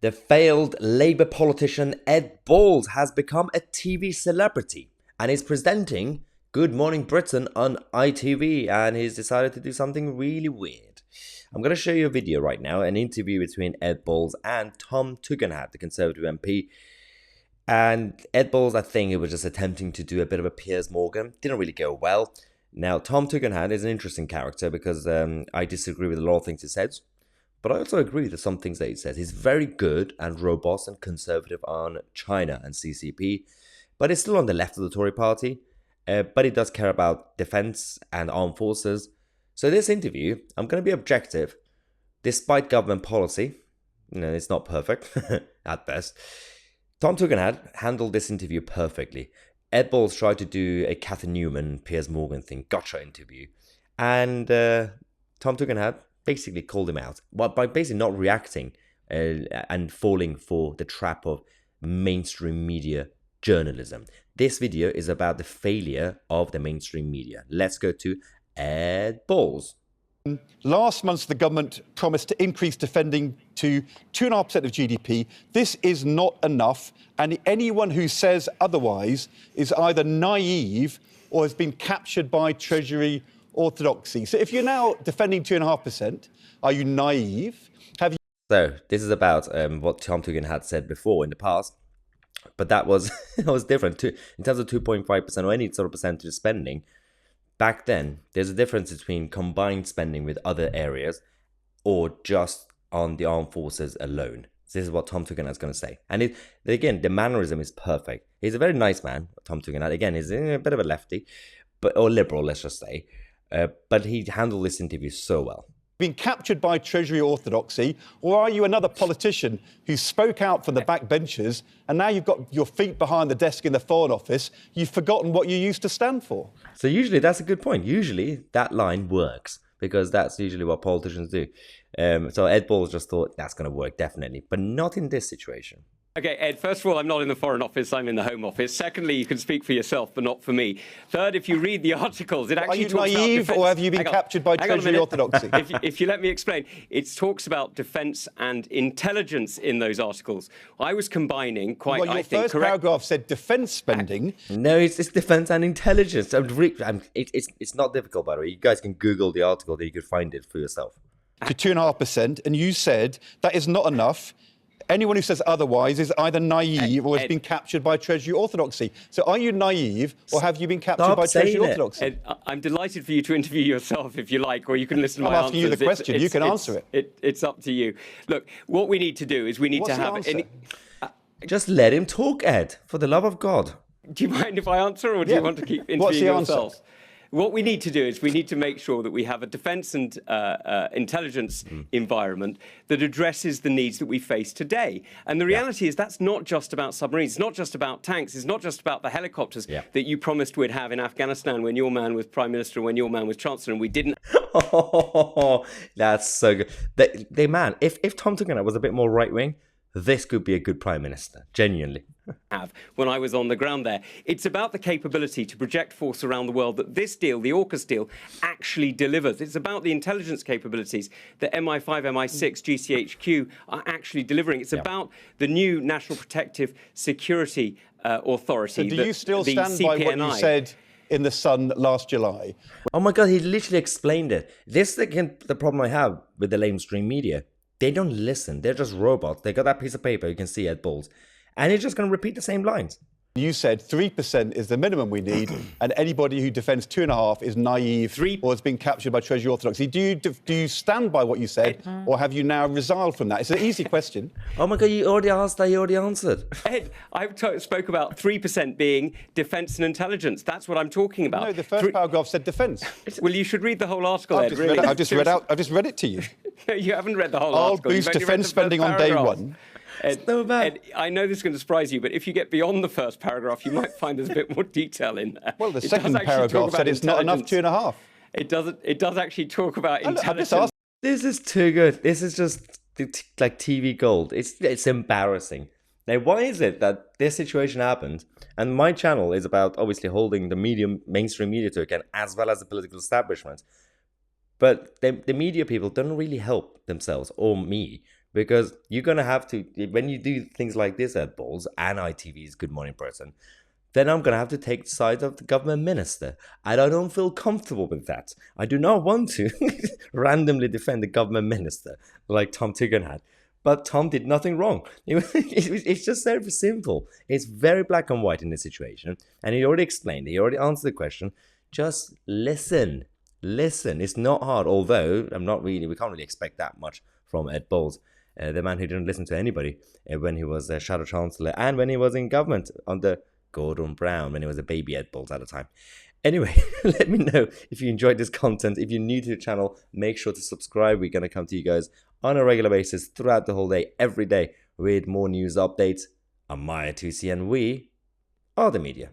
The failed Labour politician Ed Balls has become a TV celebrity and is presenting Good Morning Britain on ITV, and he's decided to do something really weird. I'm going to show you a video right now, an interview between Ed Balls and Tom Tugendhat, the Conservative MP. And Ed Balls, I think he was just attempting to do a bit of a Piers Morgan. Didn't really go well. Now, Tom Tugendhat is an interesting character because I disagree with a lot of things he says. But I also agree with some things that he says. He's very good and robust and conservative on China and CCP, but he's still on the left of the Tory party. But he does care about defence and armed forces. So this interview, I'm going to be objective. Despite government policy, it's not perfect at best. Tom Tugendhat handled this interview perfectly. Ed Balls tried to do a Catherine Newman, Piers Morgan thing, gotcha interview. And Tom Tugendhat basically called him out by basically not reacting and falling for the trap of mainstream media journalism. This video is about the failure of the mainstream media. Let's go to Ed Balls. Last month, the government promised to increase defending to 2.5% of GDP. This is not enough, and anyone who says otherwise is either naive or has been captured by Treasury orthodoxy. So if you're now defending 2.5%, are you naive? So this is about what Tom Tugendhat said before in the past, but that was that was different too. In terms of 2.5% or any sort of percentage of spending, back then there's a difference between combined spending with other areas or just on the armed forces alone. So this is what Tom Tugendhat is going to say, and again, the mannerism is perfect. He's a very nice man, Tom Tugendhat. Again, he's a bit of a lefty, or liberal, let's just say. But he handled this interview so well. Been captured by Treasury orthodoxy, or are you another politician who spoke out from the backbenchers and now you've got your feet behind the desk in the Foreign Office? You've forgotten what you used to stand for. So usually that's a good point. Usually that line works because that's usually what politicians do. So Ed Balls just thought that's going to work, definitely, but not in this situation. Okay, Ed, first of all, I'm not in the Foreign Office, I'm in the Home Office. Secondly, you can speak for yourself, but not for me. Third, if you read the articles, it actually talks about... Are you naive, or have you been captured by Treasury orthodoxy? If you let me explain, it talks about defence and intelligence in those articles. I was combining quite, well, your first paragraph said defence spending. No, it's defence and intelligence. It's not difficult, by the way. You guys can Google the article, that you could find it for yourself. To 2.5%, and you said that is not enough. Anyone who says otherwise is either naive or has been captured by Treasury orthodoxy. So are you naive or have you been captured by Treasury orthodoxy? Ed, I'm delighted for you to interview yourself if you like, or you can listen to my answers. I'm asking you the question. You can answer it. It's up to you. Look, what we need to do is we need to have... Just let him talk, Ed, for the love of God. Do you mind if I answer, or do you want to keep interviewing yourselves? What we need to do is we need to make sure that we have a defence and intelligence environment that addresses the needs that we face today. And the reality is that's not just about submarines. It's not just about tanks. It's not just about the helicopters that you promised we'd have in Afghanistan when your man was Prime Minister, when your man was Chancellor, and we didn't. Oh, that's so good. Man, if Tom Tugendhat was a bit more right-wing, this could be a good Prime Minister, genuinely. When I was on the ground there. It's about the capability to project force around the world that this deal, the AUKUS deal, actually delivers. It's about the intelligence capabilities that MI5, MI6, GCHQ are actually delivering. It's about the new National Protective Security Authority. So do you still stand by what you said in The Sun last July? Oh my God, he literally explained it. This is the problem I have with the mainstream media. They don't listen. They're just robots. They got that piece of paper, you can see Ed Balls, and he's just going to repeat the same lines. You said 3% is the minimum we need, and anybody who defends 2.5% is naive or has been captured by Treasury orthodoxy. Do you stand by what you said, or have you now resiled from that? It's an easy question. Oh my God, you already asked that, you already answered. Ed, I spoke about 3% being defence and intelligence. That's what I'm talking about. No, the first paragraph said defence. Well, you should read the whole article, Ed. I've just read it to you. You haven't read the whole article. I'll boost defence spending on day one. Ed, I know this is going to surprise you, but if you get beyond the first paragraph, you might find there's a bit more detail in there. Well, the second paragraph said it's not enough 2.5%. It does actually talk about intelligence. This is too good. This is just like TV gold. It's embarrassing. Now, why is it that this situation happened? And my channel is about obviously holding the mainstream media to account, as well as the political establishment. But the media people don't really help themselves or me Because you're going to have to, when you do things like this at Balls and ITV's Good Morning Britain, then I'm going to have to take the side of the government minister. And I don't feel comfortable with that. I do not want to randomly defend the government minister like Tom Tugendhat. But Tom did nothing wrong. It's just very simple. It's very black and white in this situation. And he already explained, he already answered the question. Just listen. Listen. It's not hard, although we can't really expect that much from Ed Balls, the man who didn't listen to anybody when he was Shadow Chancellor and when he was in government under Gordon Brown, when he was a baby Ed Balls at the time. Anyway, let me know if you enjoyed this content. If you're new to the channel, make sure to subscribe. We're going to come to you guys on a regular basis throughout the whole day, every day, with more news updates. I'm Mahyar, Tousi, and we are the media.